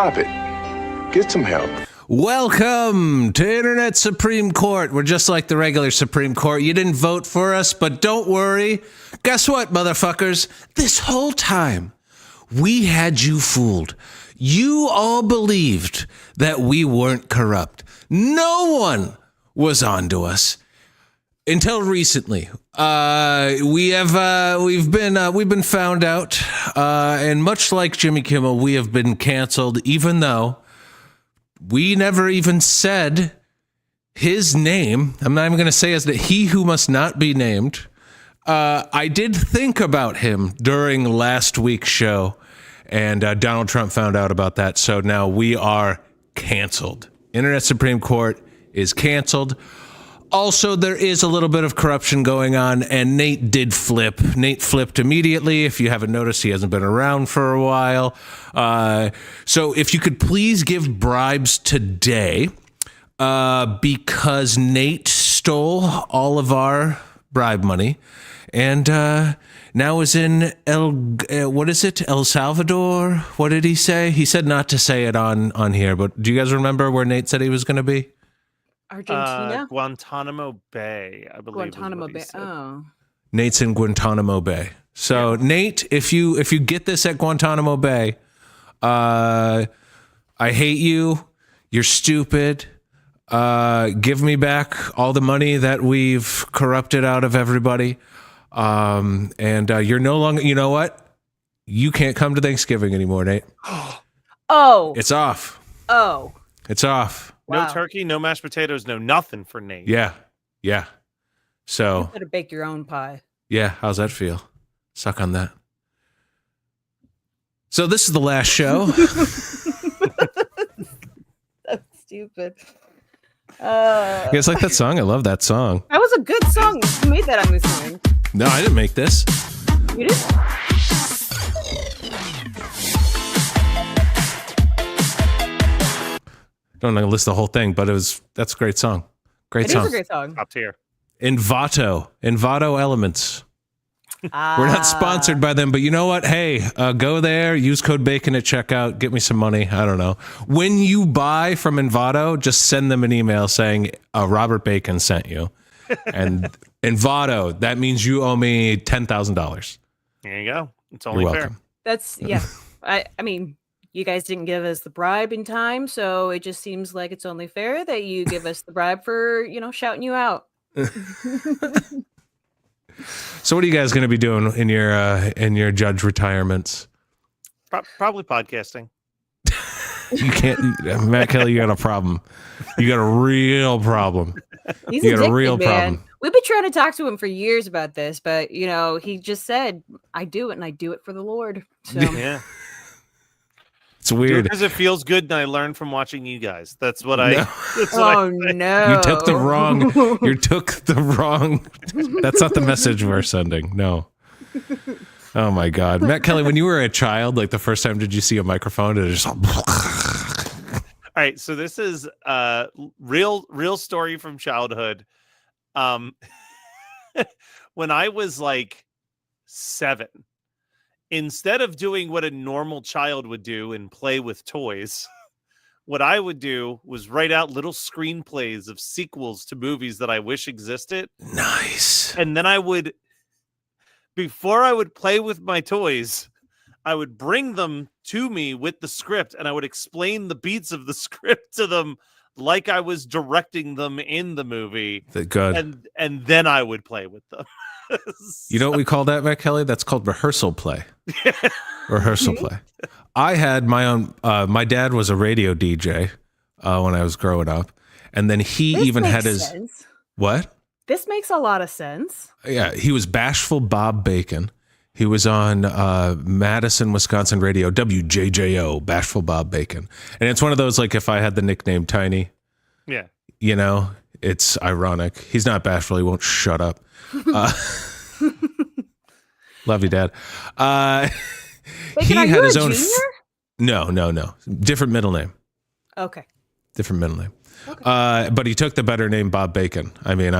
Stop it. Get some help. Welcome to Internet Supreme Court. We're just like the regular Supreme Court. You didn't vote for us, but don't worry. Guess what, motherfuckers? This whole time, we had you fooled. You all believed that we weren't corrupt. No one was onto us until recently. We've been found out, and much like Jimmy Kimmel, we have been canceled, even though we never even said his name. I'm not even going to say as he who must not be named. I did think about him during last week's show, and Donald Trump found out about that. So now we are canceled. Internet Supreme Court is canceled. Also, there is a little bit of corruption going on, and Nate did flip. Nate flipped immediately. If you haven't noticed, he hasn't been around for a while. So if you could please give bribes today, because Nate stole all of our bribe money, and now is in El Salvador? What did he say? He said not to say it on here, but do you guys remember where Nate said he was going to be? Argentina? Guantanamo Bay, I believe. Guantanamo Bay. Oh. Nate's in Guantanamo Bay. So, yeah. Nate, if you get this at Guantanamo Bay, I hate you. You're stupid. Give me back all the money that we've corrupted out of everybody. And you're no longer, you know what? You can't come to Thanksgiving anymore, Nate. Oh. It's off. Oh. It's off. Wow. No turkey, no mashed potatoes, no nothing for Nate. Yeah. So you better bake your own pie. Yeah, how's that feel? Suck on that. So this is the last show. That's stupid. You guys like that song? I love that song. That was a good song. You made that on this song. No, I didn't make this. You did? Don't know list the whole thing, but that's a great song. Great song. It is a great song. Top tier. Envato Elements. We're not sponsored by them, but you know what? Hey, go there, use code BACON at checkout, get me some money. I don't know. When you buy from Envato, just send them an email saying Robert Bacon sent you. And Envato, that means you owe me $10,000. There you go. It's only fair. That's, yeah. I mean, you guys didn't give us the bribe in time, so it just seems like it's only fair that you give us the bribe for, shouting you out. So what are you guys going to be doing in your judge retirements? Probably podcasting. You can't, Matt Kelly, you got a problem. You got a real problem. He's you got addicted, a real man. problem. We've been trying to talk to him for years about this, but he just said, I do it and I do it for the Lord. So yeah. It's weird because it feels good, and I learned from watching you guys. That's what no. I. That's what I no! You took the wrong. That's not the message we're sending. No. Oh my God, Matt Kelly. When you were a child, like the first time, did you see a microphone? And it just. All right, so this is real story from childhood. When I was like 7. Instead of doing what a normal child would do and play with toys, what I would do was write out little screenplays of sequels to movies that I wish existed. Nice. And then before I would play with my toys, I would bring them to me with the script, and I would explain the beats of the script to them like I was directing them in the movie. Good. And then I would play with them. You know what we call that, Matt Kelly? That's called rehearsal play. Rehearsal play. I had my own. My dad was a radio DJ when I was growing up, and then he even had his. Sense. What? This makes a lot of sense. Yeah, he was Bashful Bob Bacon. He was on Madison, Wisconsin radio, WJJO, Bashful Bob Bacon, and it's one of those like if I had the nickname Tiny. Yeah. It's ironic. He's not bashful. He won't shut up. Love you, Dad. He had his own. No. Different middle name. Okay. Different middle name. Okay. But he took the better name, Bob Bacon. I mean,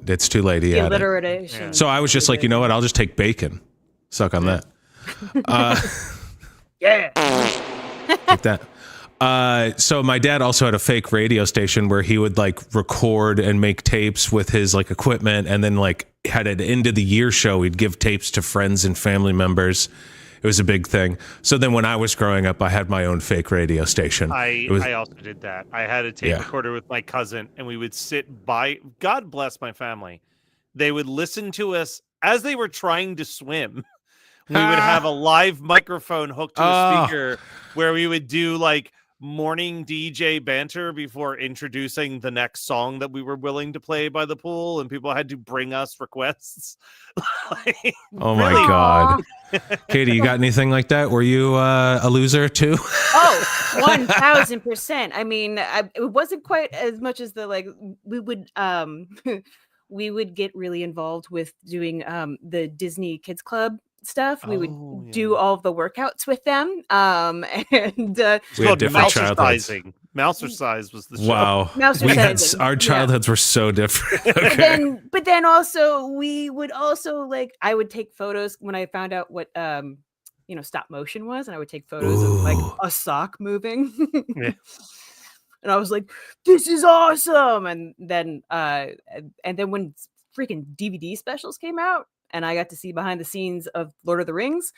it's too late. He had it. Yeah. So I was just like, you know what? I'll just take Bacon. Suck on that. Yeah. Like that. So my dad also had a fake radio station where he would like record and make tapes with his like equipment, and then like had an end of the year show. He'd give tapes to friends and family members. It was a big thing. So then when I was growing up, I had my own fake radio station. I also did that. I had a tape recorder with my cousin, and we would sit by. God bless my family. They would listen to us as they were trying to swim. We would have a live microphone hooked to a speaker where we would do like morning DJ banter before introducing the next song that we were willing to play by the pool, and people had to bring us requests. Oh my God. Katie, you got anything like that? Were you a loser too? Oh, 1000%. I mean, it wasn't quite as much as we would we would get really involved with doing the Disney Kids Club stuff. We would do all of the workouts with them. And we had different childhoods. Mousercise was the show. Wow. Our childhoods were so different. Okay. But then also we would also I would take photos when I found out what stop motion was, and I would take photos of like a sock moving. Yeah. And I was like, this is awesome. And then when freaking DVD specials came out, and I got to see behind the scenes of Lord of the Rings,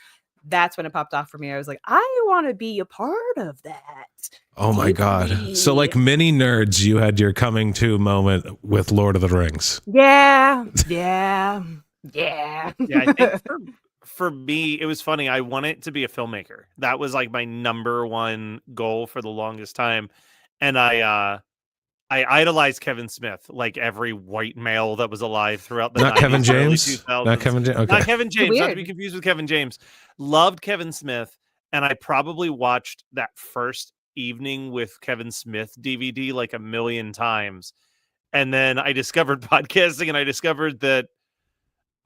that's when it popped off for me. I was like, I want to be a part of that. Oh my God. So like many nerds, you had your coming to moment with Lord of the Rings. Yeah. Yeah, I think for me, it was funny. I wanted to be a filmmaker. That was like my number one goal for the longest time. And I idolized Kevin Smith, like every white male that was alive throughout the Not 90s, Kevin James. Not Kevin James. Okay. Not Kevin James. Not to be confused with Kevin James. Loved Kevin Smith, and I probably watched that first Evening with Kevin Smith DVD like a million times. And then I discovered podcasting, and I discovered that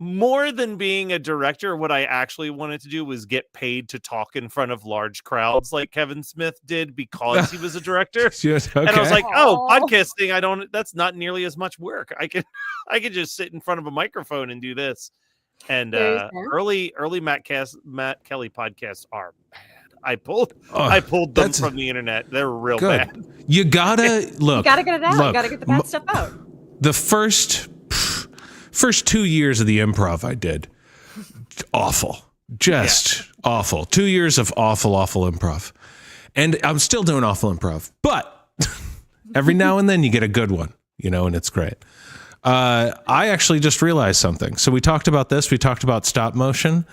more than being a director, what I actually wanted to do was get paid to talk in front of large crowds like Kevin Smith did, because he was a director. Okay. And I was like, podcasting, that's not nearly as much work. I could just sit in front of a microphone and do this. And early Matt Kelly podcasts are bad. I pulled them from the internet. They're real bad. You gotta look. You gotta get it out. You gotta get the bad stuff out. The first 2 years of the improv I did, awful, awful. 2 years of awful improv, and I'm still doing awful improv. But every now and then you get a good one, and it's great. I actually just realized something. So we talked about this. We talked about stop motion.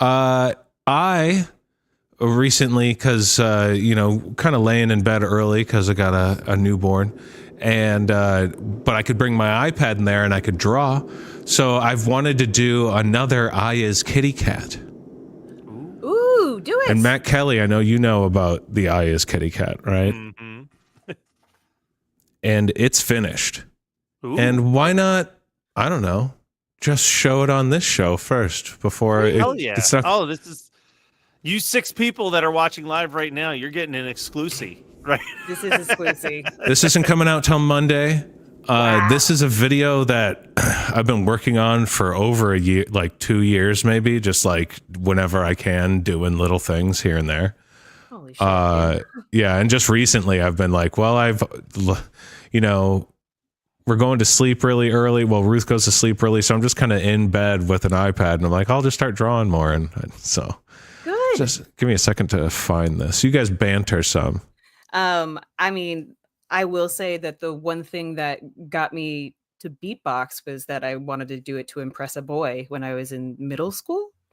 I recently, because kind of laying in bed early because I got a newborn. And but I could bring my iPad in there and I could draw. So I've wanted to do another I is Kitty Cat. Ooh, do it. And Matt Kelly, I know you know about the I is Kitty Cat, right? Mm-hmm. And it's finished. Ooh. And why not, I don't know, just show it on this show first before it's not... this is you 6 people that are watching live right now. You're getting an exclusive. Right. This is exclusive. This isn't coming out till Monday. Wow. This is a video that I've been working on for over a year, like 2 years, maybe, just like whenever I can, doing little things here and there. Holy shit. Yeah. And just recently I've been like, well, we're going to sleep really early. Well, Ruth goes to sleep early. So I'm just kind of in bed with an iPad, and I'm like, I'll just start drawing more. And so good. Just give me a second to find this. You guys banter some. I mean, I will say that the one thing that got me to beatbox was that I wanted to do it to impress a boy when I was in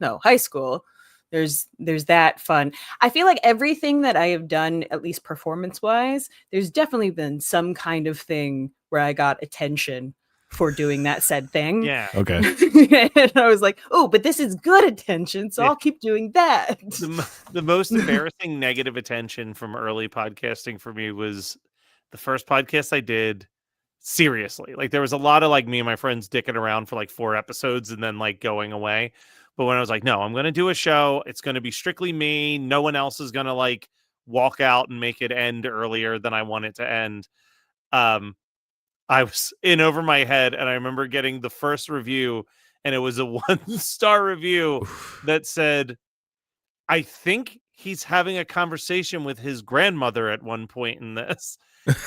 high school. There's that fun. I feel like everything that I have done, at least performance wise, there's definitely been some kind of thing where I got attention for doing that said thing. Yeah. Okay. And I was like, oh, but this is good attention, so I'll keep doing that. The most embarrassing negative attention from early podcasting for me was the first podcast I did. Seriously, like there was a lot of like me and my friends dicking around for like 4 episodes and then like going away. But when I was like, no, I'm going to do a show. It's going to be strictly me. No one else is going to like walk out and make it end earlier than I want it to end. I was in over my head, and I remember getting the first review, and it was a 1-star review that said, I think he's having a conversation with his grandmother at one point in this.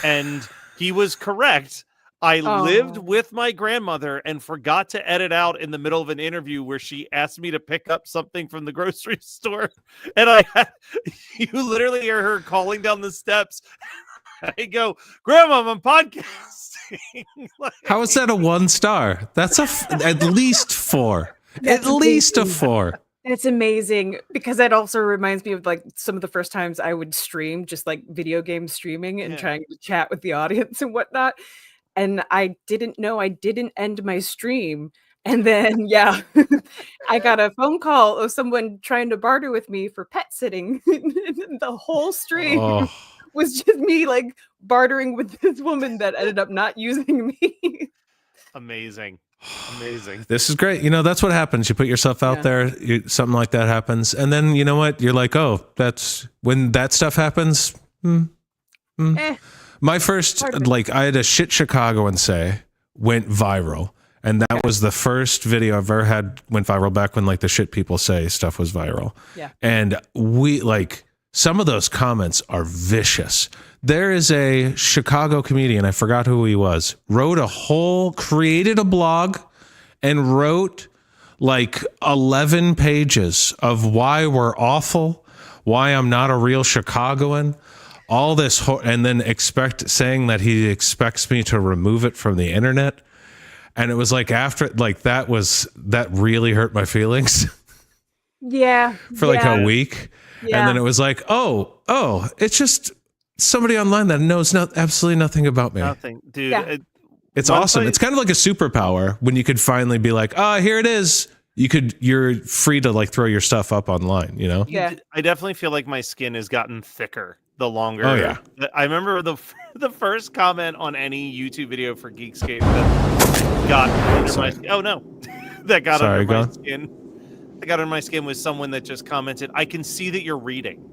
And he was correct. I lived with my grandmother and forgot to edit out in the middle of an interview where she asked me to pick up something from the grocery store. And you literally hear her calling down the steps. I go, Grandma, I'm podcasting. Like, how is that a 1 star? That's at least 4. At least a 4. It's amazing because that also reminds me of like some of the first times I would stream, just like video game streaming and trying to chat with the audience and whatnot. And I didn't know I didn't end my stream. And then, I got a phone call of someone trying to barter with me for pet sitting. The whole stream was just me like bartering with this woman that ended up not using me. Amazing. This is great. That's what happens. You put yourself out there, something like that happens. And then, you know what? You're like, oh, that's when that stuff happens. My first, I had a shit Chicagoan say went viral. And that was the first video I've ever had went viral back when like the shit people say stuff was viral. Yeah. And some of those comments are vicious. There is a Chicago comedian, I forgot who he was, created a blog and wrote like 11 pages of why we're awful, why I'm not a real Chicagoan, all this, and then saying that he expects me to remove it from the internet. And it was like after, like that really hurt my feelings. Yeah. For like a week. Yeah. And then it was like, oh, it's just somebody online that knows absolutely nothing about me. Nothing, dude. Yeah. It's awesome. It's kind of like a superpower when you could finally be like, here it is. You're free to like throw your stuff up online, Yeah. I definitely feel like my skin has gotten thicker the longer. Oh yeah. I remember the first comment on any YouTube video for Geekscape that got under my skin. Oh no. That got under my skin. That got under my skin was someone that just commented, I can see that you're reading.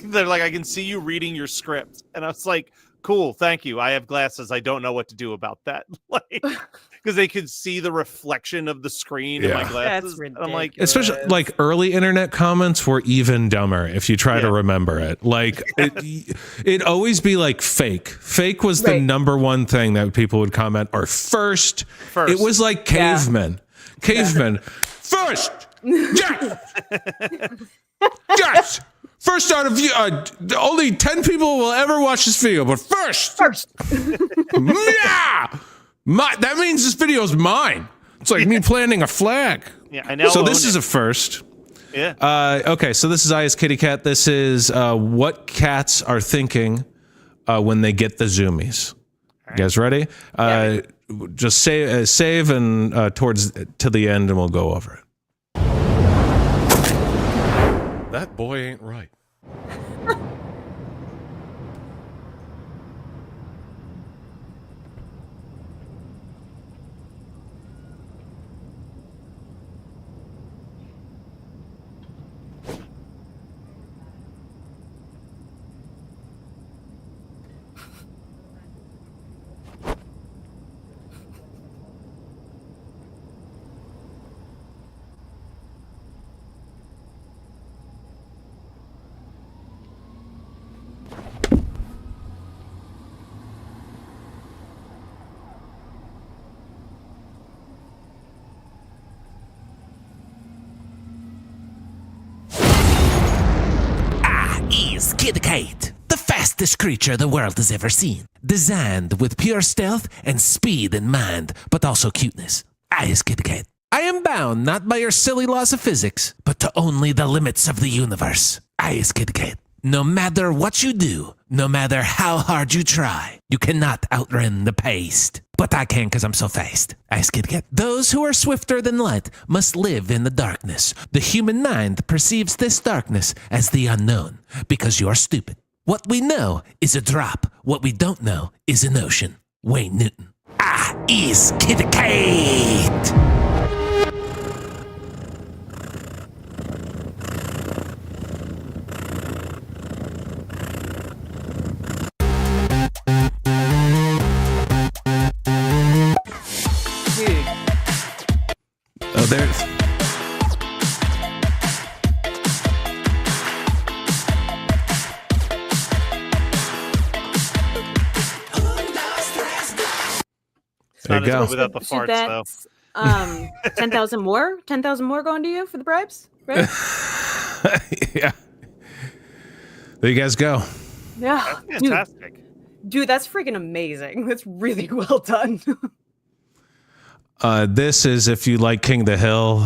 They're like, I can see you reading your script. And I was like, cool, thank you. I have glasses. I don't know what to do about that. Because they could see the reflection of the screen in my glasses. That's I'm like, especially like early internet comments were even dumber if you try to remember it. Like it'd always be like fake. Fake was the number one thing that people would comment. Or first. It was like cavemen. Cavemen. First. Yes. Yes. First out of you, only 10 people will ever watch this video, but first. Yeah. That means this video is mine. It's like me planting a flag. Yeah, I know. So this is a first. Yeah. Okay, so this is Aya's Kitty Cat. This is what cats are thinking when they get the zoomies. You guys ready? Just save and to the end, and we'll go over it. That boy ain't right. Kitty Cat, the fastest creature the world has ever seen. Designed with pure stealth and speed in mind, but also cuteness. I is Kitty Cat. I am bound not by your silly laws of physics, but to only the limits of the universe. I is Kitty Cat. No matter what you do, no matter how hard you try, you cannot outrun the paste. But I can because I'm so fast. I is Kitty Cat. Those who are swifter than light must live in the darkness. The human mind perceives this darkness as the unknown because you're stupid. What we know is a drop. What we don't know is an ocean. Wayne Newton. I is Kitty Cat. It's There not you as go. good without the So farts, though. that's 10,000 more? 10,000 more going to you for the bribes? Right? Yeah. There you guys go. Yeah. That's fantastic. Dude, that's freaking amazing. That's really well done. This is, if you like King of the Hill,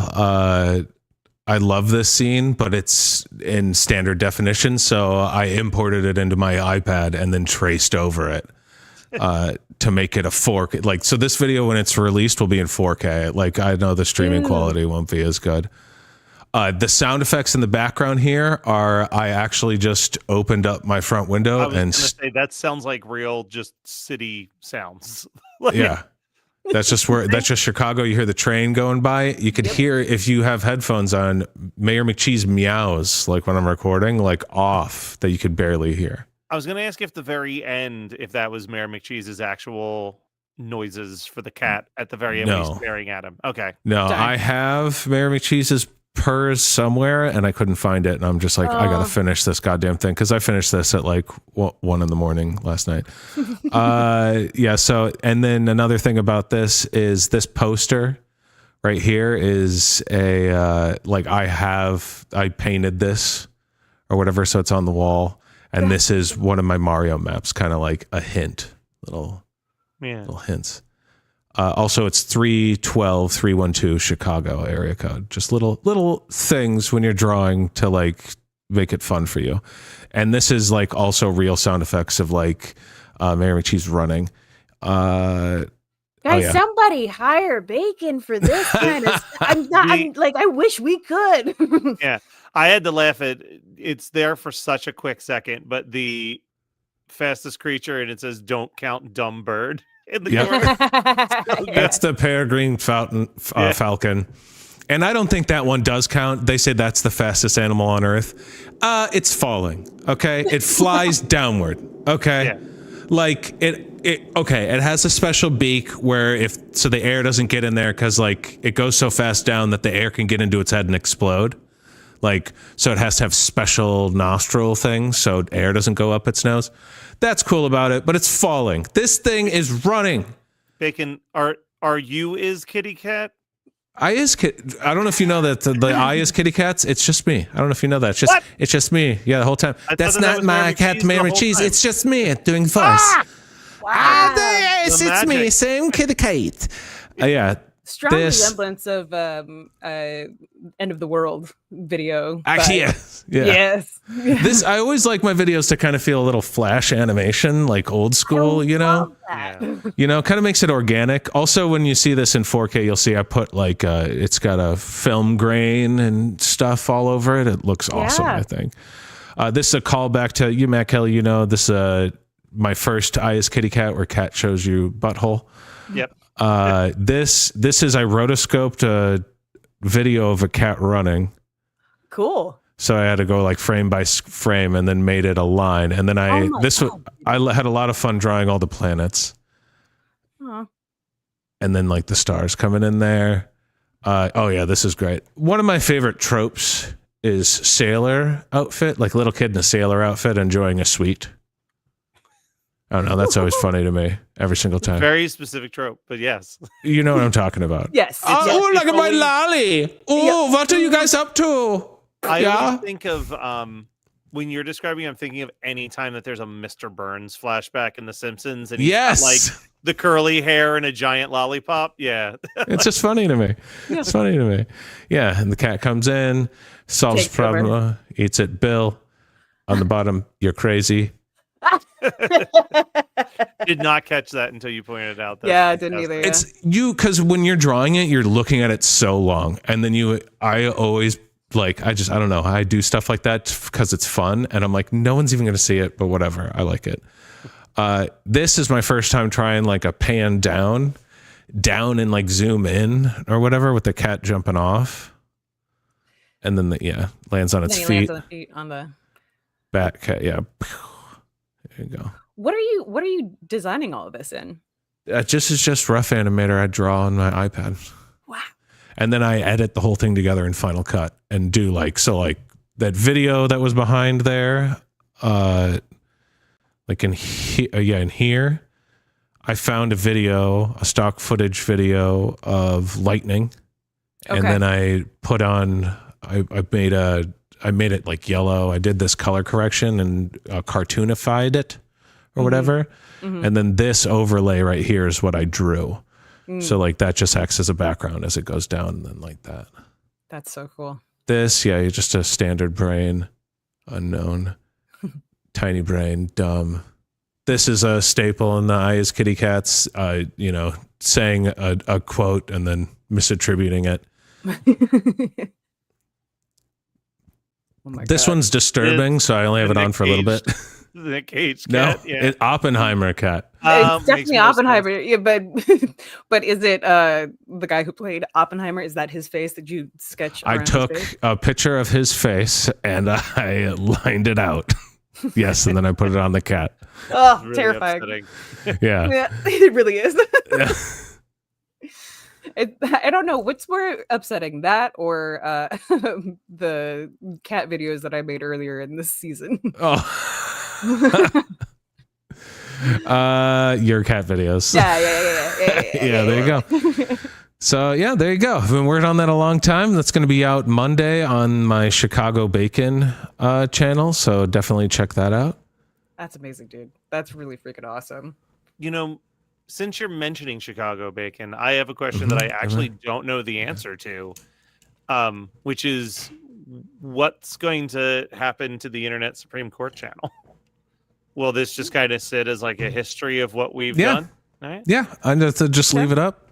I love this scene, but it's in standard definition, so I imported it into my iPad and then traced over it to make it a 4K. Like, so this video, when it's released, will be in 4K. Like, I know the streaming quality won't be as good. The sound effects in the background here are, I actually just opened up my front window I was and gonna say that sounds like real, just city sounds. Like, yeah. That's just Chicago. You hear the train going by. You could hear, if you have headphones on, Mayor McCheese meows, like when I'm recording, like off, that you could barely hear. I was gonna ask if the very end, if that was Mayor McCheese's actual noises for the cat at the very end when he's staring at him. Okay. No, I have Mayor McCheese's purrs somewhere and I couldn't find it. And I'm just like, I got to finish this goddamn thing. Cause I finished this at like 1 a.m. last night. Yeah. So, and then another thing about this is this poster right here is like I painted this or whatever. So it's on the wall. And this is one of my Mario maps, kind of like a hint, little hints. Also, it's 312-312 Chicago area code. Just little things when you're drawing to like make it fun for you. And this is like also real sound effects of like Mayor McCheese running. Guys, somebody hire Bacon for this kind of stuff. I'm like, I wish we could. Yeah, I had to laugh at it's there for such a quick second, but the fastest creature and it says "Don't count dumb bird" in the corner. That's the peregrine falcon. And I don't think that one does count. They say that's the fastest animal on Earth. It's falling. Okay, it flies downward. Okay, Yeah. like it. Okay, it has a special beak where so the air doesn't get in there because like it goes so fast down that the air can get into its head and explode. Like, so it has to have special nostril things so air doesn't go up its nose. That's cool about it, but it's falling. This thing is running. Bacon, are you is kitty cat? I don't know if you know that the I is kitty cats. It's just me. I don't know if you know that. It's just me. Yeah, the whole time. That's not my cat, Mary Cheese. It's just me doing voice. Wow. Yes, it's me, same kitty cat. Yeah. Strong resemblance of end of the world video. Actually, yeah. Yes. This I always like my videos to kind of feel a little flash animation, like old school, you know. You know, kind of makes it organic. Also, when you see this in 4K, you'll see I put like it's got a film grain and stuff all over it. It looks awesome, I think. This is a callback to you, Matt Kelly. You know, this my first I is Kitty Cat, where cat shows you butthole. Yep. This is I rotoscoped a video of a cat running. Cool. So I had to go like frame by frame and then made it a line. And then I had a lot of fun drawing all the planets. Aww. And then like the stars coming in there. Oh yeah, this is great. One of my favorite tropes is sailor outfit, like little kid in a sailor outfit enjoying a sweet. I don't know. That's always funny to me every single time. Very specific trope, but yes. You know what I'm talking about. Yes. Oh, look at my lolly. Oh, what are you guys up to? I always think of when you're describing, I'm thinking of any time that there's a Mr. Burns flashback in The Simpsons, and he's got, like the curly hair and a giant lollipop. Yeah, it's just funny to me. It's funny to me. Yeah, and the cat comes in, solves the problem, eats it. Bill on the bottom. You're crazy. Did not catch that until you pointed it out. I didn't either. It's you because when you're drawing it, you're looking at it so long, and then I always like I don't know. I do stuff like that because it's fun, and I'm like, no one's even going to see it, but whatever. I like it. This is my first time trying like a pan down and like zoom in or whatever with the cat jumping off, and then lands on its feet. Lands on the feet on the back cat. Yeah. There you go. What are you designing all of this in? It's just rough animator I draw on my iPad. Wow. And then I edit the whole thing together in Final Cut and do like that video that was behind there, like in here, I found a stock footage video of lightning, and then I put on. I made it like yellow. I did this color correction and cartoonified it or whatever, and then this overlay right here is what I drew. So like that just acts as a background as it goes down, and then like that. That's so cool. This, just a standard brain, unknown, tiny brain, dumb. This is a staple in the I is kitty cats, saying a quote and then misattributing it. Oh my this God. one's disturbing, so I only have it on for a little bit. The cage No, cat. Yeah. Oppenheimer cat. It's Makes definitely more Oppenheimer. sense. Yeah, but is it the guy who played Oppenheimer? Is that his face that you sketch? I around his took face? a picture of his face and I lined it out. Yes, and then I put it on the cat. Oh, Really terrifying. upsetting. Yeah. Yeah, it really is. Yeah. I don't know what's more upsetting, that or the cat videos that I made earlier in this season. Oh. Your cat videos. Yeah, There you go. So yeah, there you go. I've been working on that a long time. That's going to be out Monday on my Chicago Bacon channel. So definitely check that out. That's amazing, dude. That's really freaking awesome. Since you're mentioning Chicago Bacon, I have a question that I actually don't know the answer to, which is what's going to happen to the Internet Supreme Court channel? Will this just kind of sit as like a history of what we've done? All right. Yeah, I just leave it up.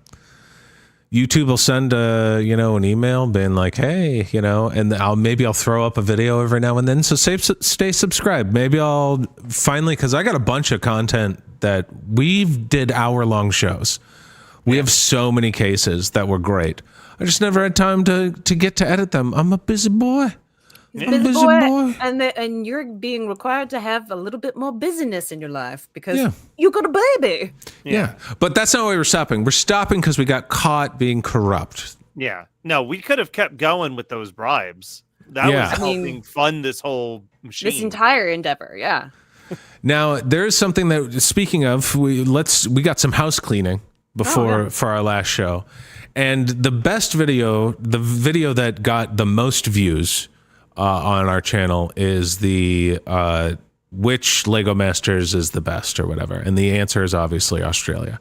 YouTube will send an email being like, hey, and I'll throw up a video every now and then. So stay subscribed. Maybe I'll finally, because I got a bunch of content that we've did hour-long shows. We have so many cases that were great. I just never had time to get to edit them. I'm a busy boy. I'm a busy boy. And you're being required to have a little bit more busyness in your life because you got a baby. Yeah. But that's not why we're stopping. We're stopping because we got caught being corrupt. Yeah. No, we could have kept going with those bribes. That was helping fund this whole machine. This entire endeavor, yeah. Now, there's something that, speaking of, we got some house cleaning for our last show. And the best video, the video that got the most views on our channel is the which Lego Masters is the best or whatever. And the answer is obviously Australia.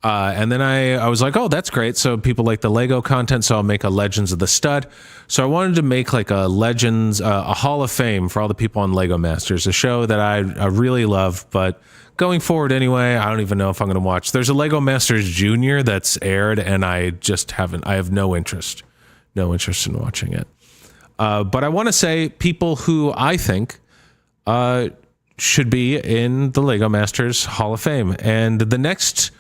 And then I was like, oh, that's great. So people like the Lego content, so I'll make a Legends of the Stud. So I wanted to make like a Legends, a Hall of Fame for all the people on Lego Masters, a show that I really love, but going forward anyway, I don't even know if I'm going to watch. There's a Lego Masters Junior that's aired, and I have no interest in watching it. But I want to say people who I think should be in the Lego Masters Hall of Fame. And the next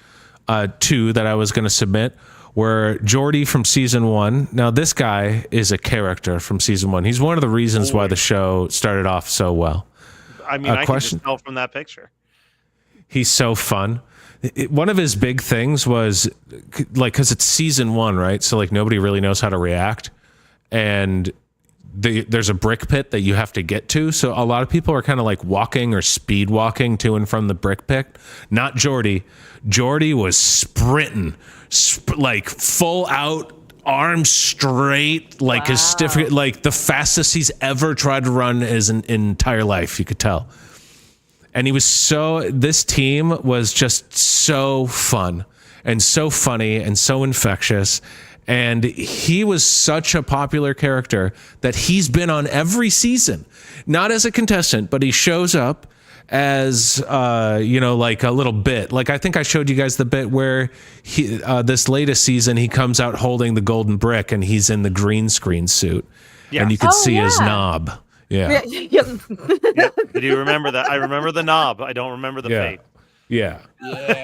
two that I was going to submit were Jordy from season 1. Now, this guy is a character from season 1. He's one of the reasons why the show started off so well. I mean, I can just tell from that picture. He's so fun. One of his big things was like, because it's season 1, right? So like nobody really knows how to react. And there's a brick pit that you have to get to. So a lot of people are kind of like walking or speed walking to and from the brick pit. Not Jordy. Jordy was sprinting, like full out, arms straight, like as stiff, like the fastest he's ever tried to run his entire life. You could tell. And this team was just so fun and so funny and so infectious. And he was such a popular character that he's been on every season, not as a contestant, but he shows up as, like a little bit. Like, I think I showed you guys the bit where this latest season, he comes out holding the golden brick and he's in the green screen suit and you could see his knob. Yeah. Do you remember that? I remember the knob. I don't remember the fate. Yeah.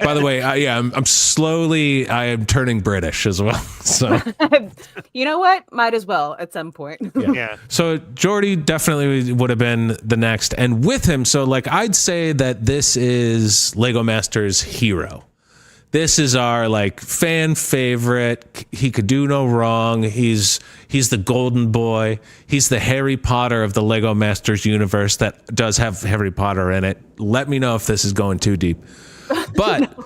By the way, I am turning British as well. So you know what? Might as well at some point. Yeah. So Jordy definitely would have been the next, and with him, so like I'd say that this is Lego Masters hero. This is our like fan favorite. He could do no wrong. He's the golden boy. He's the Harry Potter of the Lego Masters universe that does have Harry Potter in it. Let me know if this is going too deep. But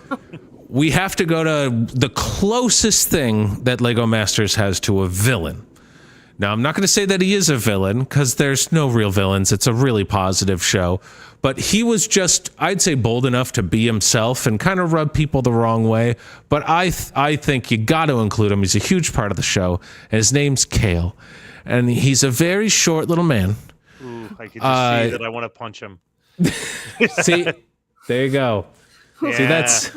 we have to go to the closest thing that Lego Masters has to a villain. Now, I'm not going to say that he is a villain because there's no real villains. It's a really positive show. But he was just, I'd say, bold enough to be himself and kind of rub people the wrong way. But I think you got to include him. He's a huge part of the show. And his name's Kale. And he's a very short little man. Ooh, I could just see that I want to punch him. See, there you go. Yeah. See, that's...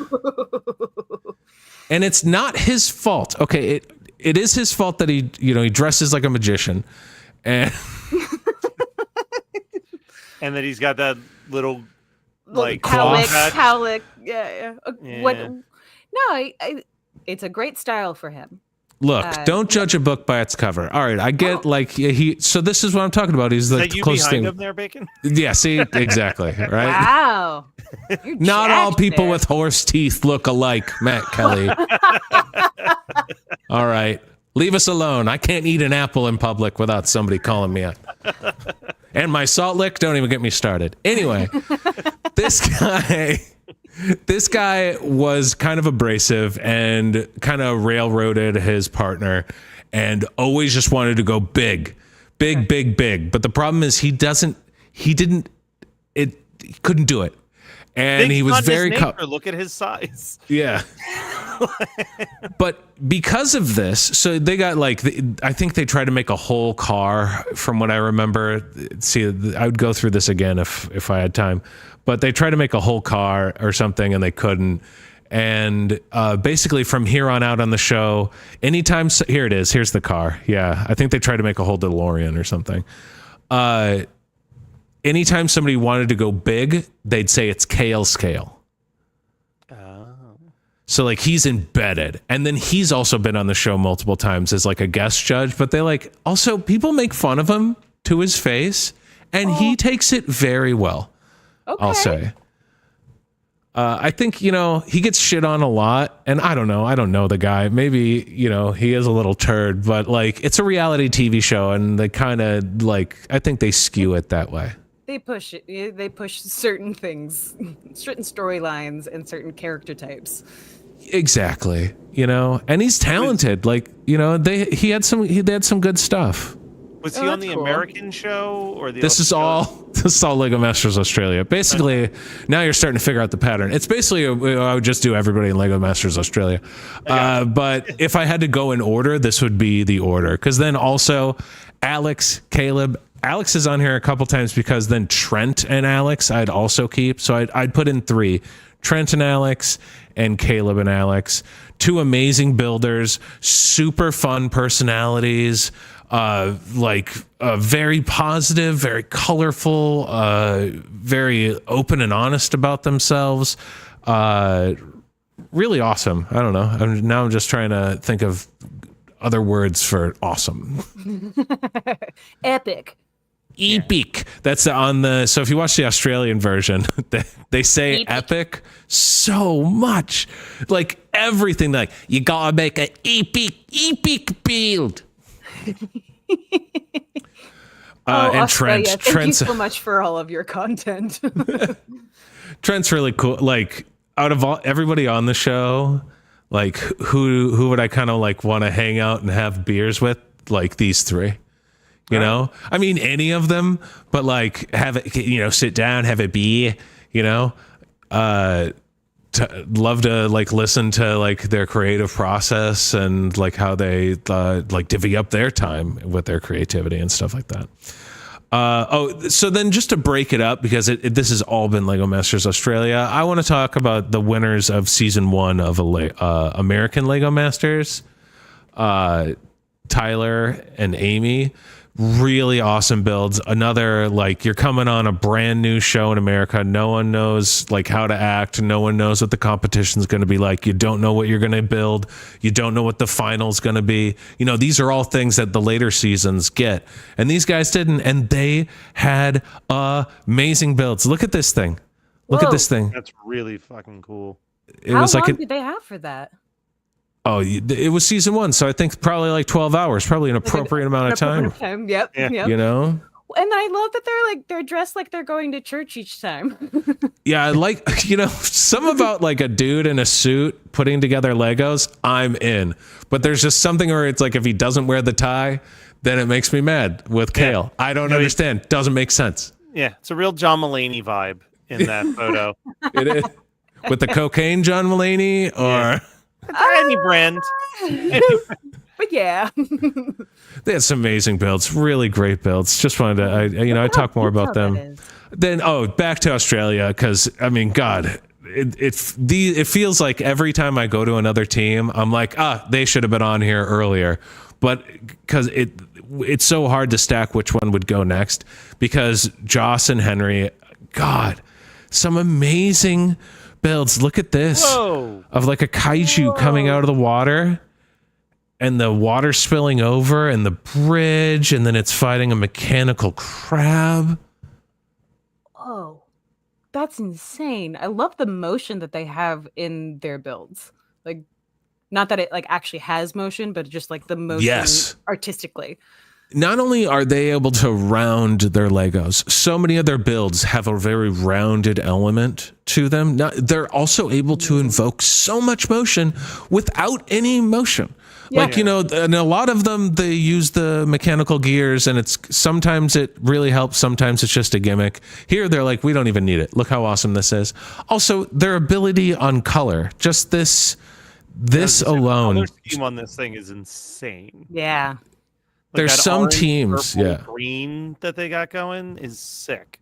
And it's not his fault. Okay, it is his fault that he dresses like a magician. And... And that he's got that little cowlick. Yeah. What? No, it's a great style for him. Look, don't judge a book by its cover. All right, I get so this is what I'm talking about. He's the closest thing. Him there, Bacon? Yeah, see, exactly, right? Wow. Not all people with horse teeth look alike, Matt Kelly. All right, leave us alone. I can't eat an apple in public without somebody calling me out. And my salt lick, don't even get me started. Anyway, this guy was kind of abrasive and kind of railroaded his partner and always just wanted to go big. But the problem is he couldn't do it. And he was very look at his size. Yeah. But because of this, so they got I think they tried to make a whole car from what I remember. See, I would go through this again if I had time, but they tried to make a whole car or something and they couldn't. And basically from here on out on the show, anytime, here it is, here's the car. Yeah. I think they tried to make a whole DeLorean or something. Anytime somebody wanted to go big, they'd say it's Kale scale. So he's embedded. And then he's also been on the show multiple times as a guest judge, but they also people make fun of him to his face and he takes it very well. Okay. I'll say. I think, he gets shit on a lot and I don't know the guy. Maybe, he is a little turd, but it's a reality TV show and they kind of I think they skew it that way. They push it. They push certain things, certain storylines, and certain character types. Exactly, and he's talented. He had some good stuff. Was he on the American show or the? This is all Lego Masters Australia. Basically, now you're starting to figure out the pattern. It's basically I would just do everybody in Lego Masters Australia. But if I had to go in order, this would be the order. Because then also Alex, Caleb. Alex is on here a couple times because then Trent and Alex I'd also keep. So I'd put in 3. Trent and Alex and Caleb and Alex. 2 amazing builders, super fun personalities, very positive, very colorful, very open and honest about themselves. Really awesome. I don't know. I'm just trying to think of other words for awesome. Epic. Epic. That's on the. So if you watch the Australian version, they say epic so much, everything. You gotta make an epic build. And Australia, thank you so much for all of your content. Trent's really cool. Out of everybody on the show, who would I kind of want to hang out and have beers with? These 3. You know, I mean, any of them, but have it, sit down, have a beer, love to listen to their creative process and how they divvy up their time with their creativity and stuff like that. So then just to break it up, because this has all been Lego Masters Australia, I want to talk about the winners of season 1 of American Lego Masters, Tyler and Amy. Really awesome builds. Another you're coming on a brand new show in America. No one knows how to act. No one knows what the competition's going to be like. You don't know what you're going to build. You don't know what the final's going to be. These are all things that the later seasons get. And these guys didn't. And they had amazing builds. Look at this thing. Look at this thing. That's really fucking cool. It How was long like did they have for that? it was season 1, so I think probably like 12 hours, probably an appropriate amount of time. Yep. Yeah. Yep. You know? And I love that they're dressed like they're going to church each time. Yeah, I like, some about like a dude in a suit putting together Legos, I'm in. But there's just something where it's like if he doesn't wear the tie, then it makes me mad with Kale. I don't understand. Doesn't make sense. Yeah, it's a real John Mulaney vibe in that photo. It is. With the cocaine John Mulaney or... Any brand. But yeah. They had some amazing builds, really great builds. Just wanted to, I talk more about them. Then, back to Australia, because, I mean, God, it feels like every time I go to another team, I'm like, they should have been on here earlier. But because it's so hard to stack which one would go next, because Joss and Henry, God, some amazing builds. Look at this. Whoa. Of like a kaiju coming out of the water. And the water spilling over and the bridge, and then it's fighting a mechanical crab. Oh, that's insane. I love the motion that they have in their builds. Like, not that it like actually has motion, but just like the motion artistically. Not only are they able to round their Legos, so many of their builds have a very rounded element to them. They're also able to invoke so much motion without any motion. Yeah. Like, and a lot of them, they use the mechanical gears, and sometimes it really helps. Sometimes it's just a gimmick. Here, they're like, we don't even need it. Look how awesome this is. Also, their ability on color, just this alone. The color scheme on this thing is insane. Yeah. There's that some orange, teams, purple, green that they got going is sick.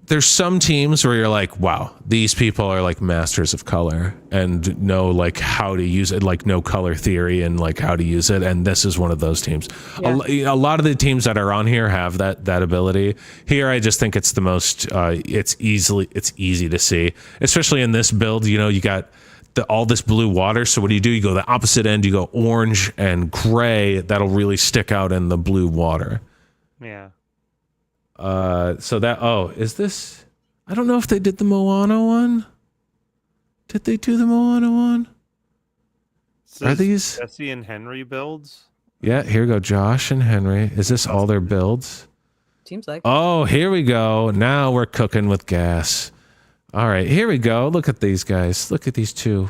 There's some teams where you're like, wow, these people are like masters of color and know like how to use it, like no color theory and like how to use it. And this is one of those teams. Yeah. A lot of the teams that are on here have that ability. Here, I just think it's the most, it's easy to see, especially in this build. You got all this blue water. So what do? You go the opposite end, you go orange and gray. That'll really stick out in the blue water. Yeah. So that, is this, I don't know if they did the Moana one. Did they do the Moana one? Are these Jesse and Henry builds? Yeah, here we go. Josh and Henry. Is this all their builds? Seems like. Oh, here we go. Now we're cooking with gas. All right, here we go. Look at these guys. Look at these two.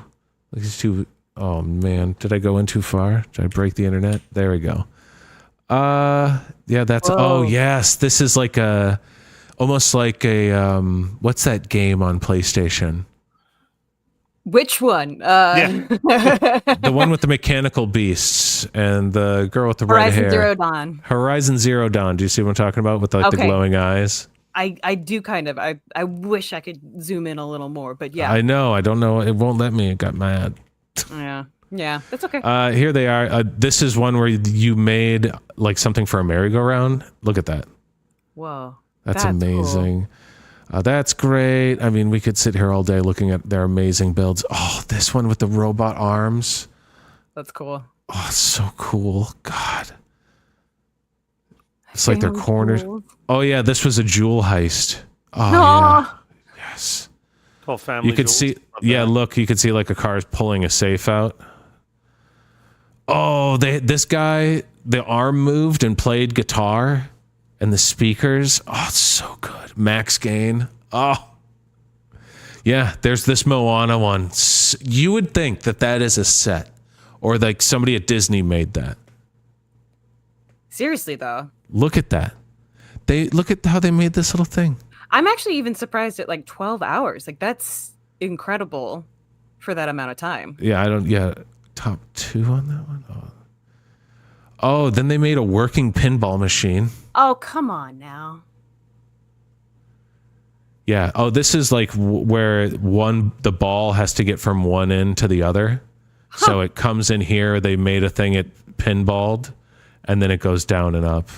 Look at these two. Oh man, did I go in too far? Did I break the internet? There we go. Yeah, that's, Whoa. oh yes, this is like almost like a, what's that game on PlayStation? Which one? The one with the mechanical beasts and the girl with the red hair. Horizon Zero Dawn. Horizon Zero Dawn. Do you see what I'm talking about with like the glowing eyes? I do kind of. I wish I could zoom in a little more, but yeah. I know. I don't know. It won't let me. It got mad. Yeah, that's okay. Here they are. This is one where you made like something for a merry-go-round. Look at that. Whoa. That's amazing. Cool. That's great. I mean, we could sit here all day looking at their amazing builds. Oh, this one with the robot arms. That's cool. Oh, it's so cool. God. It's like they're cornered. Oh, yeah. This was a jewel heist. Oh, yeah. Yes. Call family. You could see, look, you could see like a car pulling a safe out. Oh, this guy, the arm moved and played guitar and the speakers. Oh, it's so good. Max Gain. Oh, yeah. There's this Moana one. You would think that is a set or like somebody at Disney made that. Seriously, though. Look at that. Look at how they made this little thing. I'm actually even surprised at like 12 hours. Like that's incredible for that amount of time. Yeah, top 2 on that one. Oh, then they made a working pinball machine. Oh, come on now. Yeah. Oh, this is like where the ball has to get from one end to the other. Huh. So it comes in here. They made a thing it pinballed, and then it goes down and up.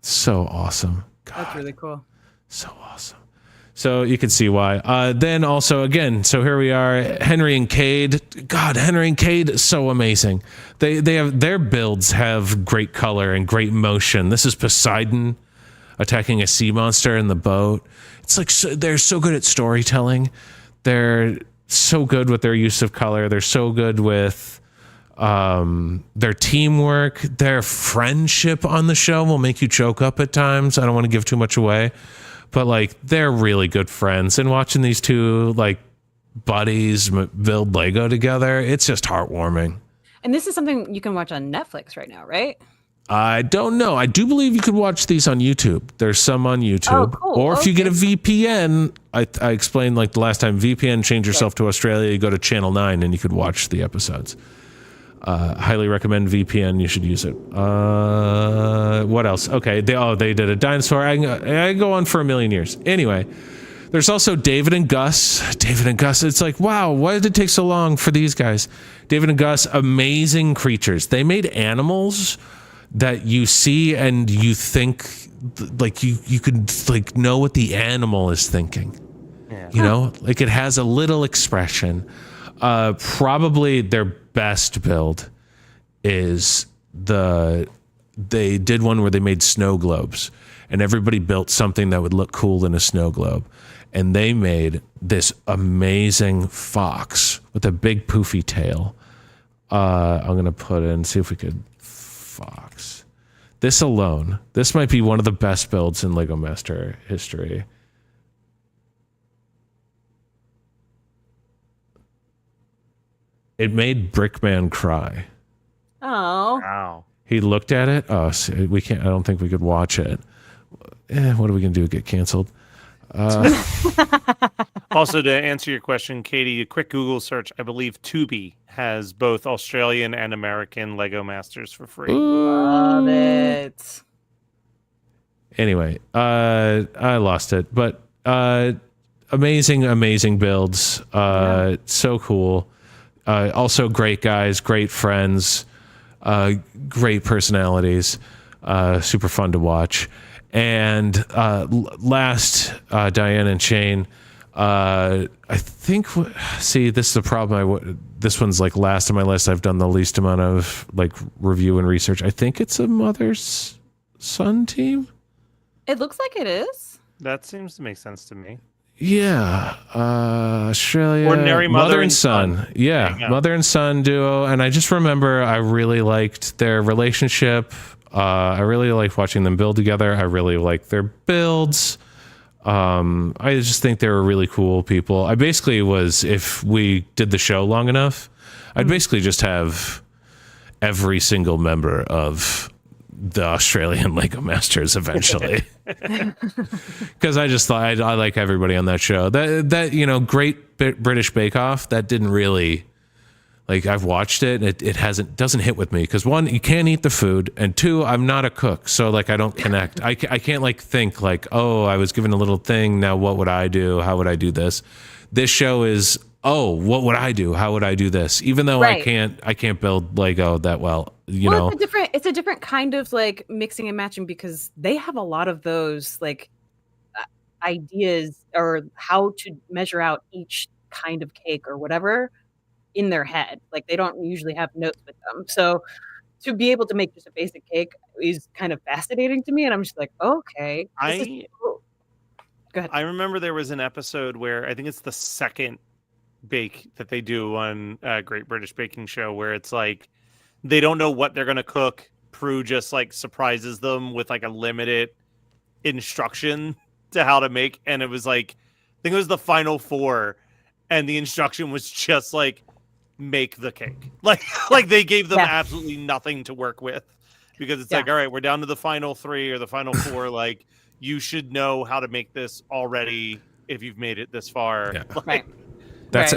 So awesome. God. That's really cool. So awesome. So you can see why. Then also, again, so here we are, Henry and Cade. God, Henry and Cade is so amazing. They have, their builds have great color and great motion. This is Poseidon attacking a sea monster in the boat. It's like, they're so good at storytelling. They're so good with their use of color. They're so good with their teamwork. Their friendship on the show will make you choke up at times. I don't want to give too much away, but like they're really good friends. And watching these two like buddies build Lego together, it's just heartwarming. And this is something you can watch on Netflix right now, right? I don't know. I do believe you could watch these on YouTube. There's some on YouTube. Oh, cool. Or if you get a VPN, I explained like the last time, VPN, change yourself to Australia, you go to Channel 9 and you could watch the episodes. Highly recommend VPN. You should use it. What else? Okay. They did a dinosaur. I can go on for a million years. Anyway, there's also David and Gus. David and Gus. It's like, wow, why did it take so long for these guys? David and Gus, amazing creatures. They made animals that you see and you think like you could like know what the animal is thinking. Yeah. You know, like it has a little expression. Probably their best build is they did one where they made snow globes and everybody built something that would look cool in a snow globe. And they made this amazing fox with a big poofy tail. I'm going to put in, see if we could fox. This alone, this might be one of the best builds in Lego Master history. It made Brickman cry. Oh. Wow. He looked at it. Oh, we can't. I don't think we could watch it. What are we gonna do? Get canceled? Also, to answer your question, Katie, a quick Google search. I believe Tubi has both Australian and American Lego Masters for free. Love it. Anyway, I lost it, but amazing builds. So cool. Also great guys, great friends, great personalities, super fun to watch. And last, Diane and Shane, I think, see, this is the problem. This one's like last on my list. I've done the least amount of like review and research. I think it's a mother's son team. It looks like it is. That seems to make sense to me. Yeah, Australia. Ordinary mother and son. Yeah, mother and son duo. And I just remember I really liked their relationship. I really liked watching them build together. I really liked their builds. I just think they were really cool people. I basically was, if we did the show long enough, I'd basically just have every single member of the Australian Lego Masters eventually. Because I just thought I like everybody on that show. That you know, Great British Bake Off, that didn't really, like, I've watched it and it doesn't hit with me because one, you can't eat the food, and two, I'm not a cook, so like I don't connect. I can't like think like, oh, I was given a little thing, now what would I do? How would I do this? This show is, oh, what would I do? How would I do this? Even though I can't build Lego that well. You know, it's a different kind of like mixing and matching because they have a lot of those like ideas or how to measure out each kind of cake or whatever in their head. Like they don't usually have notes with them. So to be able to make just a basic cake is kind of fascinating to me. And I'm just like, okay. Go ahead. I remember there was an episode where I think it's the second bake that they do on Great British Baking Show where it's like, they don't know what they're going to cook. Prue just like surprises them with like a limited instruction to how to make. And it was like, I think it was the final four. And the instruction was just like, make the cake. Like they gave them absolutely nothing to work with because it's like, all right, we're down to the final three or the final four. Like you should know how to make this already if you've made it this far. Yeah. Right. That's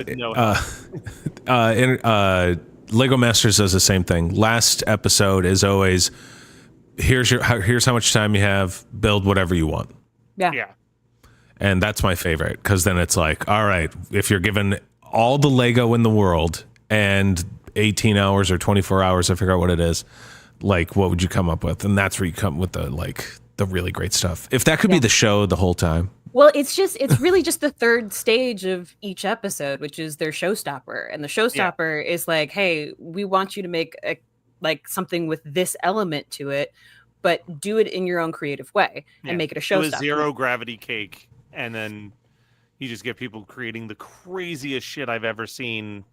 Lego Masters does the same thing. Last episode is always, here's how much time you have, build whatever you want. Yeah. And that's my favorite because then it's like, all right, if you're given all the Lego in the world and 18 hours or 24 hours, I figure out what it is, like what would you come up with? And that's where you come with the really great stuff. If that could be the show the whole time. Well, it's really just the third stage of each episode, which is their showstopper. And the showstopper is like, hey, we want you to make something with this element to it, but do it in your own creative way and make it a showstopper. Do a zero gravity cake and then, You just get people creating the craziest shit I've ever seen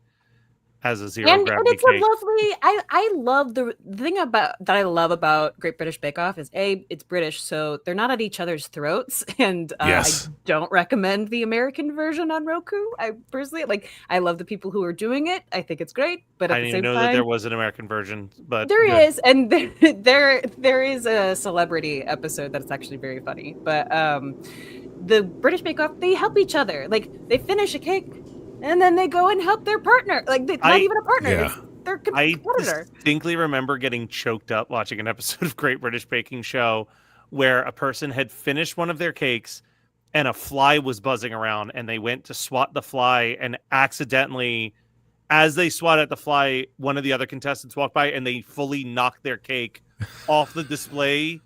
as a zero And gravity it's cake. a lovely. I love the thing about that I love about Great British Bake Off is it's British, so they're not at each other's throats. And Yes. I don't recommend the American version on Roku. I personally I love the people who are doing it. I think it's great, but I at the didn't same know time, that there was an American version, but there good. is, and there is a celebrity episode that's actually very funny. But the British Bake Off, they help each other. Like they finish a cake, and then they go and help their partner. Like not even a partner; yeah. it's their I competitor. distinctly remember getting choked up watching an episode of Great British Baking Show where a person had finished one of their cakes and a fly was buzzing around, and they went to swat the fly, and accidentally, as they swat at the fly, one of the other contestants walked by and they fully knocked their cake off the display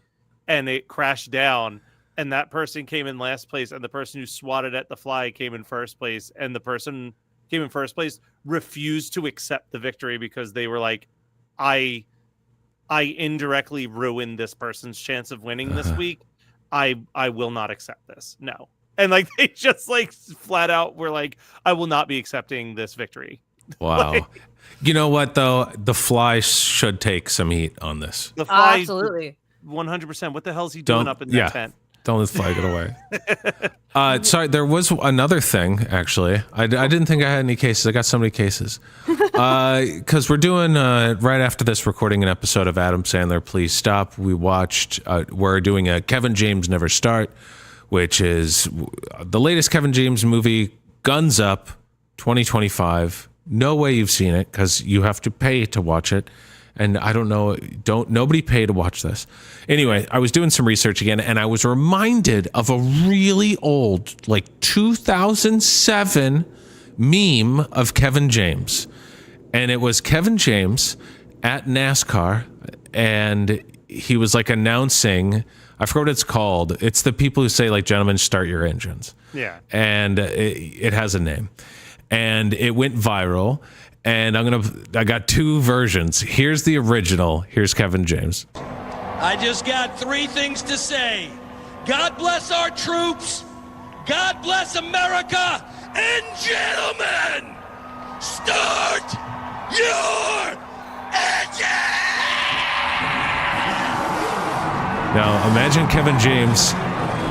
and it crashed down. And that person came in last place, and the person who swatted at the fly came in first place. And the person came in first place refused to accept the victory because they were like, I indirectly ruined this person's chance of winning this week. I will not accept this. No. And like they just like flat out were like, I will not be accepting this victory. Wow. You know what though? The fly should take some heat on this. The fly, Absolutely. 100%. What the hell is he doing up in that tent? Don't let the fly get away. Sorry, there was another thing, actually. I didn't think I had any cases. I got so many cases. Because we're doing, right after this, recording an episode of Adam Sandler, Please Stop. We're doing a Kevin James Never Start, which is the latest Kevin James movie, Guns Up, 2025. No way you've seen it, because you have to pay to watch it. And I don't know, nobody pay to watch this. Anyway, I was doing some research again, and I was reminded of a really old, like 2007 meme of Kevin James. And it was Kevin James at NASCAR, and he was like announcing, I forgot what it's called. It's the people who say like, gentlemen, start your engines. Yeah. And it has a name. And it went viral. And I got two versions. Here's the original. Here's Kevin James. I just got three things to say. God bless our troops. God bless America. And gentlemen, start your engine! Now imagine Kevin James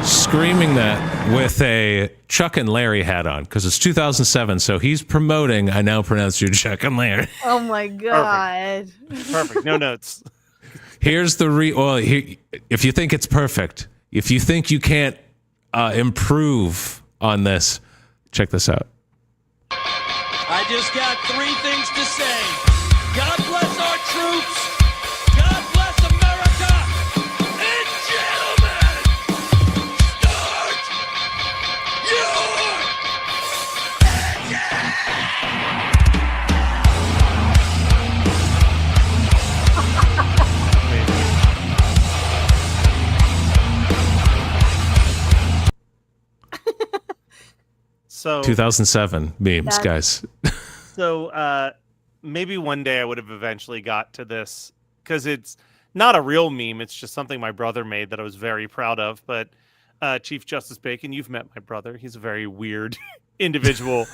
screaming that with a Chuck and Larry hat on, because it's 2007, so he's promoting I Now Pronounce You Chuck and Larry. Oh my god. Perfect. No notes. Here's the if you think it's perfect, if you think you can't improve on this, check this out. I just got three things to say. God bless our troops. God bless America. And gentlemen, start your engine! So 2007 memes, guys. So maybe one day I would have eventually got to this, because it's not a real meme. It's just something my brother made that I was very proud of. But Chief Justice Bacon, you've met my brother. He's a very weird individual.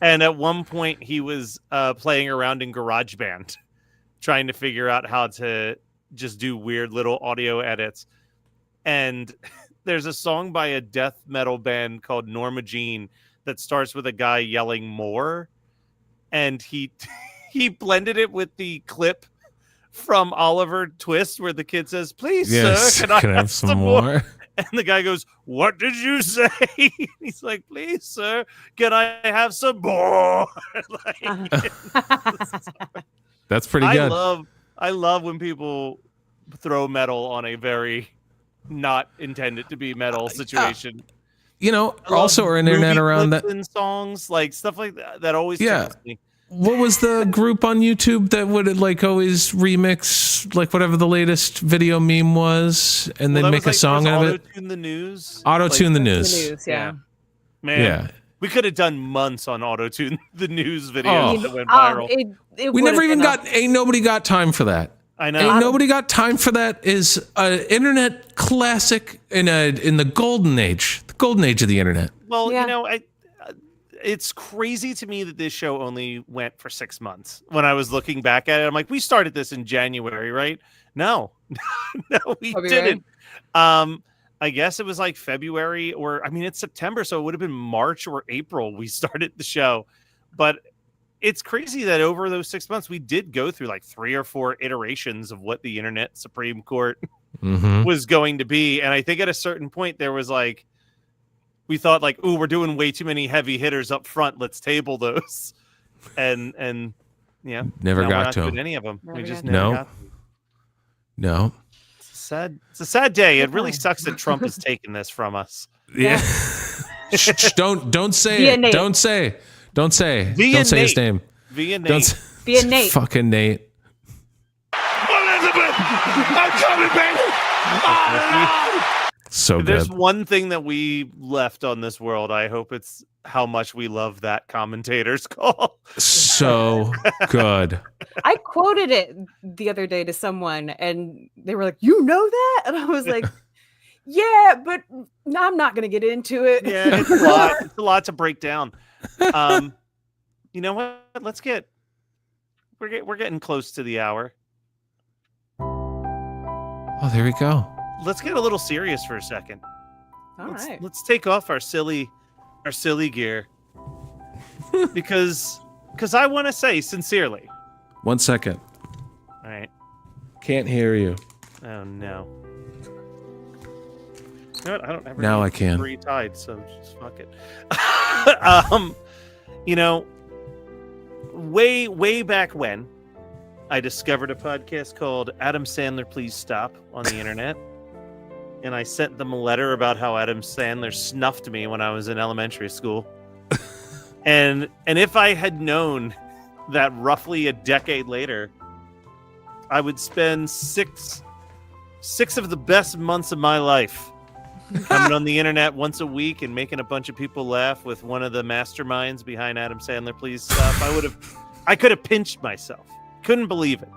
And at one point he was playing around in GarageBand, trying to figure out how to just do weird little audio edits. And there's a song by a death metal band called Norma Jean that starts with a guy yelling more. And he blended it with the clip from Oliver Twist where the kid says, "Please, Yes, sir, can I have some more?" And the guy goes, "What did you say?" He's like, "Please, sir, can I have some more?" That's pretty good. I love when people throw metal on a very not intended to be metal situation. You know, also our internet around that. Songs, like stuff like that always tickles me. What was the group on YouTube that would like always remix like whatever the latest video meme was, and then make a song out of it? Auto-tune the news. Auto-tune the news. The news, yeah. Man. Yeah. We could have done months on auto-tune the news videos that went viral. We never even ain't nobody got time for that. I know. Ain't nobody got time for that is an internet classic in the golden age of the internet. Well, Yeah. you know, it's crazy to me that this show only went for 6 months. When I was looking back at it, I'm like, we started this in January, right? No, no, we didn't. I guess it was like February it's September. So it would have been March or April. We started the show, but it's crazy that over those 6 months, we did go through like 3 or 4 iterations of what the Internet Supreme Court was going to be. And I think at a certain point there was like, we thought like, ooh, we're doing way too many heavy hitters up front. Let's table those. And yeah, never got to them. Any of them. We just never got them. No. It's a sad day. It really sucks that Trump has taken this from us. Yeah. Shh, don't say it. Don't say. Don't say his name. Via Nate. Via Nate. Fucking Nate. Elizabeth, I'm coming, baby. So good. There's one thing that we left on this world. I hope it's how much we love that commentator's call. So good. I quoted it the other day to someone and they were like, you know that? And I was like, yeah, but I'm not going to get into it. Yeah, it's a lot. It's a lot to break down. You know what? We're getting close to the hour. Oh, there we go. Let's get a little serious for a second. All right. Let's take off our silly gear because I want to say sincerely. 1 second. All right. Can't hear you. Oh no. You know what? I don't ever. Now I can. Retied, so just fuck it. Way back when, I discovered a podcast called Adam Sandler Please Stop on the internet. And I sent them a letter about how Adam Sandler snuffed me when I was in elementary school. and if I had known that roughly a decade later, I would spend six of the best months of my life coming on the internet once a week and making a bunch of people laugh with one of the masterminds behind Adam Sandler Please Stop, I could have pinched myself. Couldn't believe it.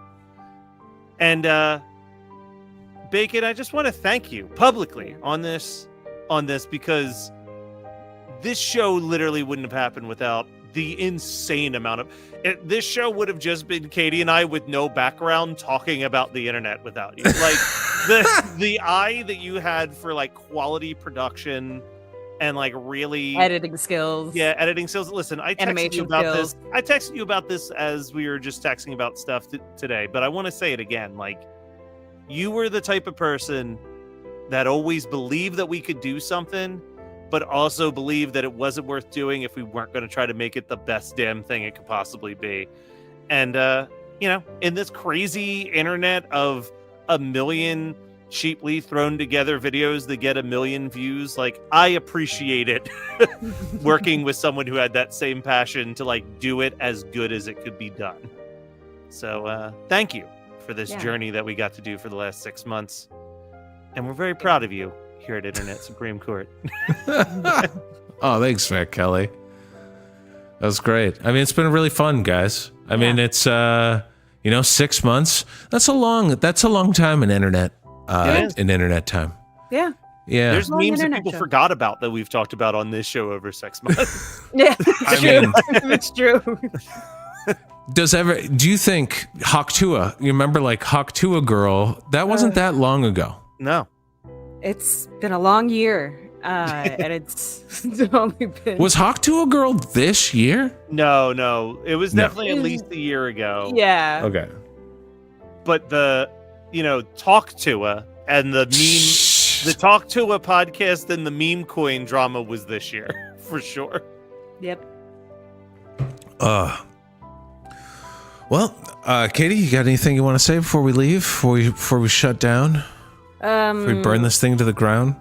And Bacon, I just want to thank you publicly on this because this show literally wouldn't have happened without the insane amount of this show would have just been Katie and I with no background talking about the internet without you. Like the eye that you had for like quality production and like really editing skills. Yeah, editing skills. Listen, I texted you about this. I texted you about this as we were just texting about stuff today, but I want to say it again. Like, you were the type of person that always believed that we could do something, but also believed that it wasn't worth doing if we weren't going to try to make it the best damn thing it could possibly be. And, in this crazy internet of a million cheaply thrown together videos that get 1 million views, like, I appreciate it working with someone who had that same passion to like do it as good as it could be done. So thank you for this journey that we got to do for the last 6 months. And we're very proud of you here at Internet Supreme Court. Oh, thanks, Matt Kelly. That was great. I mean, it's been really fun, guys. I mean, it's 6 months. That's a long time in internet. In internet time. Yeah. Yeah. There's memes that people forgot about that we've talked about on this show over 6 months. Yeah, it's true. Do you think Hawktua, you remember like Hawktua Girl, that wasn't that long ago? No. It's been a long year. And it's only been... Was Hawktua Girl this year? No. It was definitely at least a year ago. Yeah. Okay. But the, Talktua and the meme, the Talktua podcast and the meme coin drama was this year, for sure. Yep. Well, Katie, you got anything you want to say before we leave? Before we shut down? Before we burn this thing to the ground?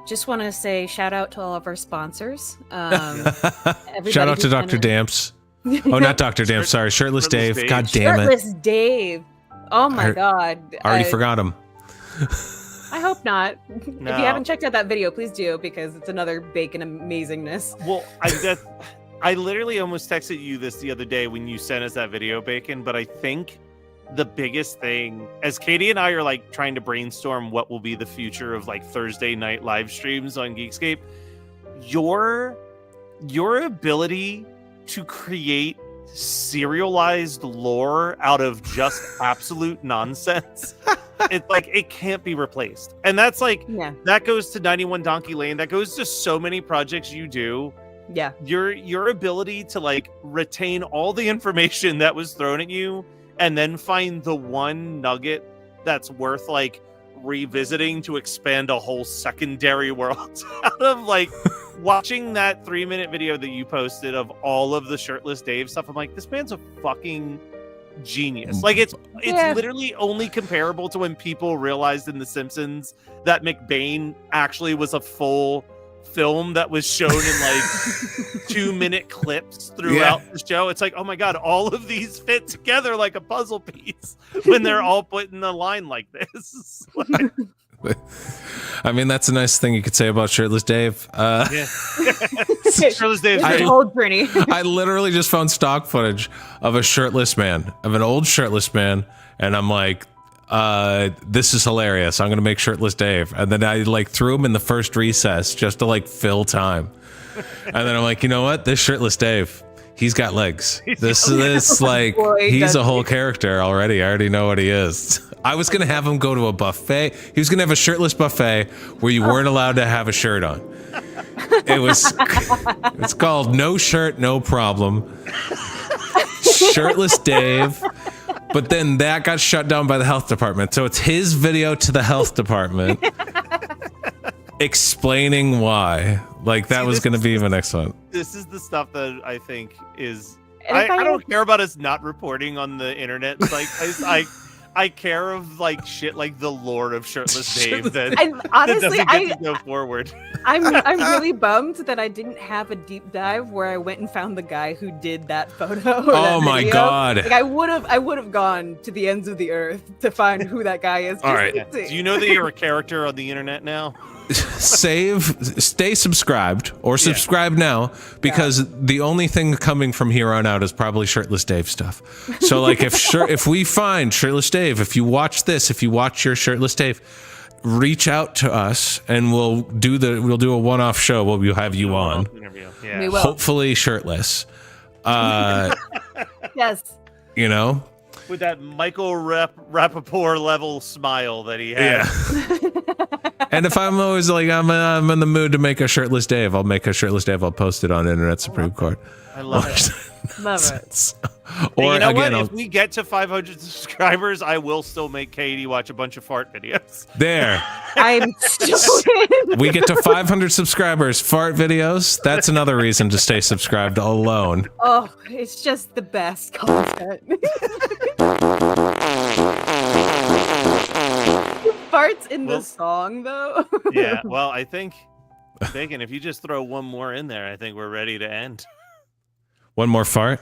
Just want to say shout out to all of our sponsors. Shout out to Dr. Damps. Oh, not Dr. Damps. Sorry, Shirtless Dave. Dave. God damn it. Shirtless Dave. Oh my God. Already forgot him. I hope not. No. If you haven't checked out that video, please do, because it's another bacon amazingness. Well, I literally almost texted you this the other day when you sent us that video, Bacon, but I think the biggest thing, as Katie and I are like trying to brainstorm what will be the future of like Thursday night live streams on Geekscape, your your ability to create serialized lore out of just absolute nonsense, it's like it can't be replaced. And that's like that goes to 91 Donkey Lane, that goes to so many projects you do. Yeah, your ability to like retain all the information that was thrown at you and then find the one nugget that's worth like revisiting to expand a whole secondary world out of like watching that 3-minute video that you posted of all of the shirtless Dave stuff. I'm like, this man's a fucking genius. Like it's literally only comparable to when people realized in The Simpsons that McBain actually was a full film that was shown in like 2-minute clips throughout the show. It's like, oh my god, all of these fit together like a puzzle piece when they're all put in a line like this. I mean, that's a nice thing you could say about shirtless Dave. Shirtless Dave's great. Old Britney. I literally just found stock footage of a shirtless man, of an old shirtless man, and I'm like, this is hilarious. I'm gonna make shirtless Dave, and then I like threw him in the first recess just to like fill time, and then I'm like, you know what? This shirtless Dave, he's got legs. This is like he's a whole character already. I already know what he is. I was gonna have him go to a buffet. He was gonna have a shirtless buffet where you weren't allowed to have a shirt on. It's called No Shirt, No Problem. Shirtless Dave. But then that got shut down by the health department. So it's his video to the health department explaining why. Like that was going to be my next one. This is the stuff that I think is... I don't care about us not reporting on the internet. Like I care of like shit like the lore of shirtless Dave that, honestly, that doesn't get to go forward. I'm really bummed that I didn't have a deep dive where I went and found the guy who did that photo. Oh my god! Like I would have gone to the ends of the earth to find who that guy is. All right. Do you know that you're a character on the internet now? Stay subscribed or subscribe now, because the only thing coming from here on out is probably shirtless Dave stuff. So like if we find shirtless Dave, if you watch this, if you watch your shirtless Dave, reach out to us and we'll do a one-off show where we'll have you on. Yeah. We will. Hopefully shirtless. Yes. You know? With that Michael Rappaport level smile that he had. Yeah. And if I'm always like, I'm in the mood to make a shirtless Dave, I'll make a shirtless Dave. I'll post it on Internet Supreme Court. I love it. Love it. Or you know again, if we get to 500 subscribers, I will still make Katie watch a bunch of fart videos. There. I'm stupid. We get to 500 subscribers, fart videos. That's another reason to stay subscribed alone. Oh, it's just the best content. Farts in the song, though. Yeah, well, I'm thinking if you just throw one more in there, I think we're ready to end. One more fart?